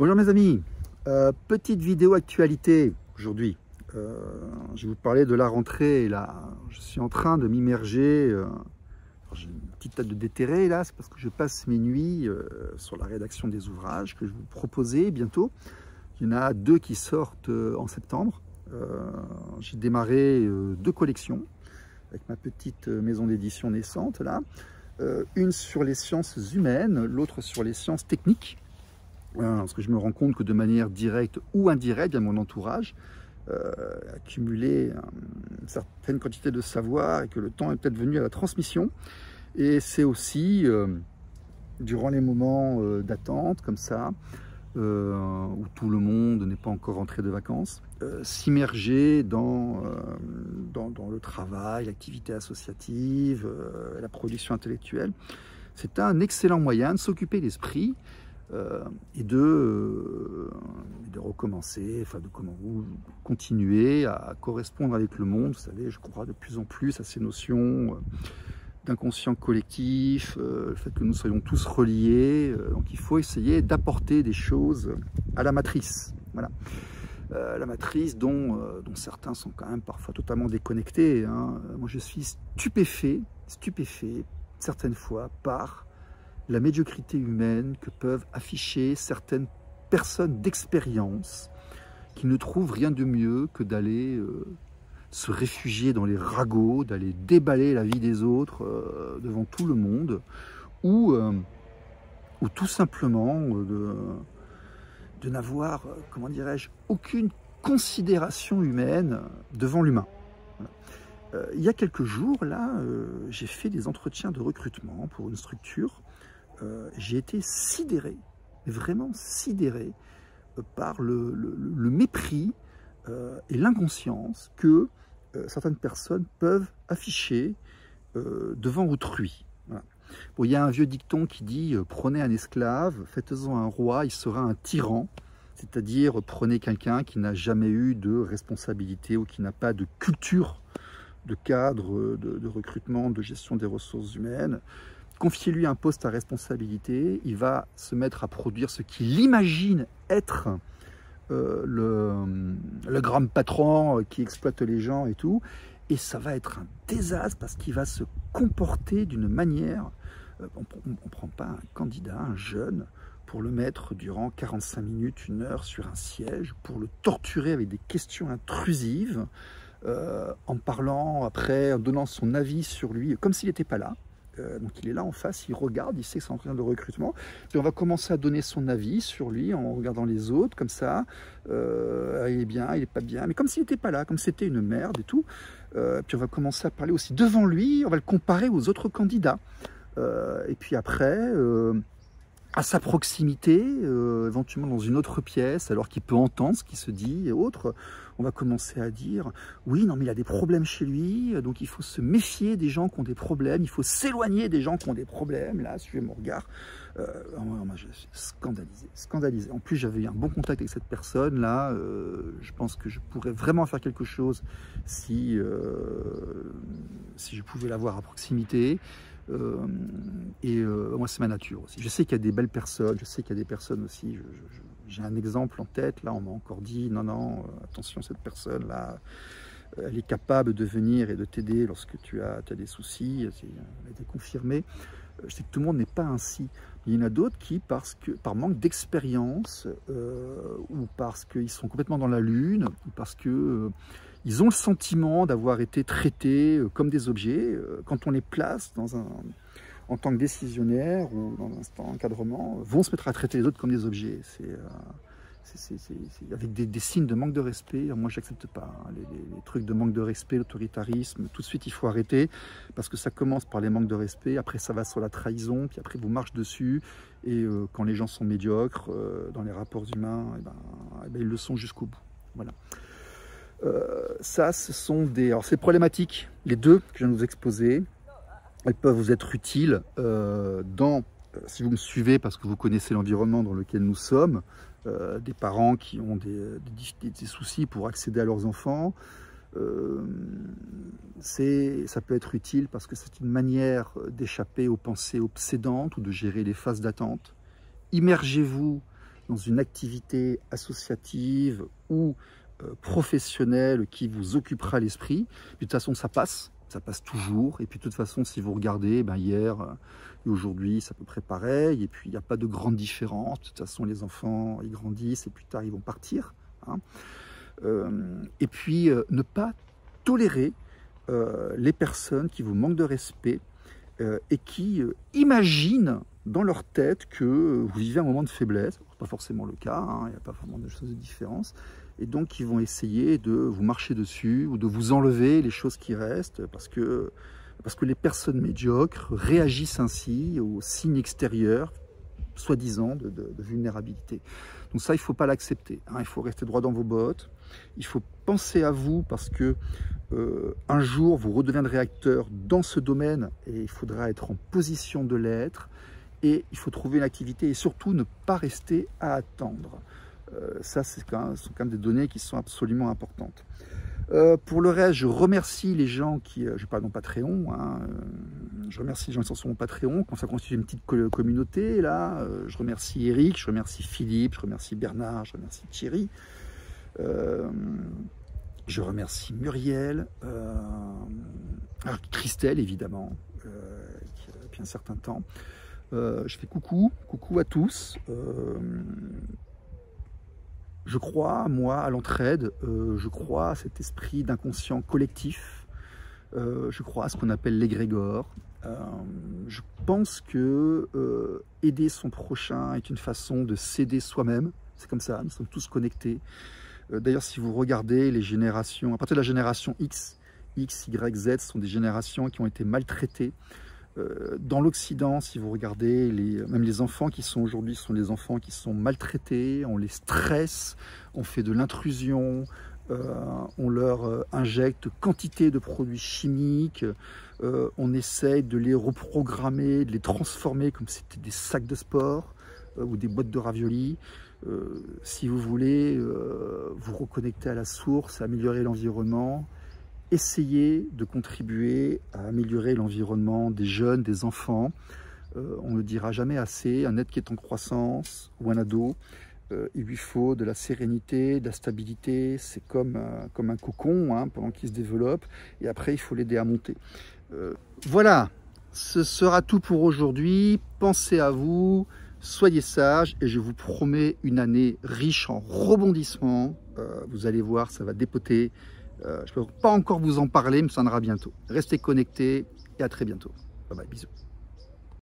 Bonjour mes amis, petite vidéo actualité aujourd'hui. Je vais vous parler de la rentrée. Là, je suis en train de m'immerger. J'ai une petite tête de déterré là, c'est parce que je passe mes nuits sur la rédaction des ouvrages que je vais vous proposer bientôt. Il y en a deux qui sortent en septembre. J'ai démarré deux collections avec ma petite maison d'édition naissante là. Une sur les sciences humaines, l'autre sur les sciences techniques. Parce que je me rends compte que de manière directe ou indirecte, mon entourage a accumulé une certaine quantité de savoir et que le temps est peut-être venu à la transmission. Et c'est aussi, durant les moments d'attente, comme ça, où tout le monde n'est pas encore rentré de vacances, s'immerger dans le travail, l'activité associative, la production intellectuelle. C'est un excellent moyen de s'occuper l'esprit et de recommencer, enfin de continuer à correspondre avec le monde. Vous savez, je crois de plus en plus à ces notions d'inconscient collectif, le fait que nous soyons tous reliés. Donc il faut essayer d'apporter des choses à la matrice. Voilà. La matrice dont certains sont quand même parfois totalement déconnectés. Hein. Moi je suis stupéfait certaines fois par la médiocrité humaine que peuvent afficher certaines personnes d'expérience qui ne trouvent rien de mieux que d'aller se réfugier dans les ragots, d'aller déballer la vie des autres devant tout le monde, ou tout simplement de n'avoir, comment dirais-je, aucune considération humaine devant l'humain. Voilà. Il y a quelques jours, là, j'ai fait des entretiens de recrutement pour une structure. J'ai été sidéré, vraiment sidéré, par le mépris et l'inconscience que certaines personnes peuvent afficher devant autrui. Voilà. Bon, il y a un vieux dicton qui dit « Prenez un esclave, faites-en un roi, il sera un tyran ». C'est-à-dire, prenez quelqu'un qui n'a jamais eu de responsabilité ou qui n'a pas de culture de cadre, de recrutement, de gestion des ressources humaines. Confiez-lui un poste à responsabilité, il va se mettre à produire ce qu'il imagine être le grand patron qui exploite les gens et tout, et ça va être un désastre parce qu'il va se comporter d'une manière... on ne prend pas un candidat, un jeune, pour le mettre durant 45 minutes, 1 heure sur un siège, pour le torturer avec des questions intrusives, en parlant après, en donnant son avis sur lui, comme s'il n'était pas là. Donc il est là en face, il regarde, il sait que c'est en train de recrutement. Et on va commencer à donner son avis sur lui en regardant les autres, comme ça. Il est bien, il n'est pas bien, mais comme s'il n'était pas là, comme c'était une merde et tout. Puis on va commencer à parler aussi devant lui, on va le comparer aux autres candidats. Et puis après, à sa proximité, éventuellement dans une autre pièce, alors qu'il peut entendre ce qui se dit et autres, on va commencer à dire « Oui, non, mais il a des problèmes chez lui, donc il faut se méfier des gens qui ont des problèmes, il faut s'éloigner des gens qui ont des problèmes. » Là, suivez mon regard. Moi, je suis scandalisé, scandalisé. En plus, j'avais eu un bon contact avec cette personne. Là, je pense que je pourrais vraiment faire quelque chose si je pouvais l'avoir à proximité. Moi c'est ma nature aussi. Je sais qu'il y a des belles personnes, je sais qu'il y a des personnes aussi, j'ai un exemple en tête, là on m'a encore dit non, attention, cette personne là, elle est capable de venir et de t'aider lorsque tu as des soucis, elle a été confirmée. Je sais que tout le monde n'est pas ainsi. Il y en a d'autres qui, par manque d'expérience, ou parce qu'ils sont complètement dans la lune, ou parce que ils ont le sentiment d'avoir été traités comme des objets. Quand on les place en tant que décisionnaire ou dans un encadrement, vont se mettre à traiter les autres comme des objets. Avec des signes de manque de respect. Moi, je n'accepte pas les trucs de manque de respect, l'autoritarisme. Tout de suite, il faut arrêter parce que ça commence par les manques de respect. Après, ça va sur la trahison. Puis après, vous marchez dessus. Et quand les gens sont médiocres dans les rapports humains, ils le sont jusqu'au bout. Voilà. Ça, ce sont des... Alors, c'est problématique. Les deux que je viens de vous exposer, elles peuvent vous être utiles si vous me suivez parce que vous connaissez l'environnement dans lequel nous sommes, des parents qui ont des soucis pour accéder à leurs enfants. Ça peut être utile parce que c'est une manière d'échapper aux pensées obsédantes ou de gérer les phases d'attente. Immergez-vous dans une activité associative ou professionnelle qui vous occupera l'esprit. De toute façon, ça passe toujours. Et puis de toute façon, si vous regardez, hier et aujourd'hui, c'est à peu près pareil. Et puis, il n'y a pas de grande différence. De toute façon, les enfants, ils grandissent et plus tard, ils vont partir. Hein. Et puis, ne pas tolérer les personnes qui vous manquent de respect et qui imaginent dans leur tête que vous vivez un moment de faiblesse. Ce n'est pas forcément le cas, hein, il n'y a pas vraiment de choses de différence. Et donc, ils vont essayer de vous marcher dessus ou de vous enlever les choses qui restent parce que les personnes médiocres réagissent ainsi aux signes extérieurs, soi-disant, de vulnérabilité. Donc ça, il ne faut pas l'accepter. Hein, il faut rester droit dans vos bottes. Il faut penser à vous parce que un jour, vous redeviendrez acteur dans ce domaine et il faudra être en position de l'être. Et il faut trouver une activité et surtout ne pas rester à attendre. Ça, ce sont quand même des données qui sont absolument importantes. Pour le reste, je remercie les gens qui... je parle de mon Patreon. Hein, je remercie les gens qui sont sur mon Patreon. Quand ça constitue une petite communauté, là, je remercie Eric, je remercie Philippe, je remercie Bernard, je remercie Thierry. Je remercie Muriel, Christelle, évidemment, qui a depuis un certain temps. Je fais coucou à tous. Je crois, moi, à l'entraide, je crois à cet esprit d'inconscient collectif, je crois à ce qu'on appelle l'égrégore. Je pense que aider son prochain est une façon de s'aider soi-même, c'est comme ça, nous sommes tous connectés. D'ailleurs, si vous regardez les générations, à partir de la génération X, Y, Z, sont des générations qui ont été maltraitées. Dans l'Occident, si vous regardez, même les enfants qui sont aujourd'hui sont des enfants qui sont maltraités, on les stresse, on fait de l'intrusion, on leur injecte quantité de produits chimiques, on essaye de les reprogrammer, de les transformer comme si c'était des sacs de sport ou des boîtes de raviolis. Si vous voulez vous reconnecter à la source, améliorer l'environnement, essayez de contribuer à améliorer l'environnement des jeunes, des enfants. On ne le dira jamais assez, un être qui est en croissance ou un ado, il lui faut de la sérénité, de la stabilité. C'est comme un cocon hein, pendant qu'il se développe et après il faut l'aider à monter. Voilà, ce sera tout pour aujourd'hui. Pensez à vous, soyez sages et je vous promets une année riche en rebondissements. Vous allez voir, ça va dépoter. Je ne peux pas encore vous en parler, mais ça viendra bientôt. Restez connectés et à très bientôt. Bye bye, bisous.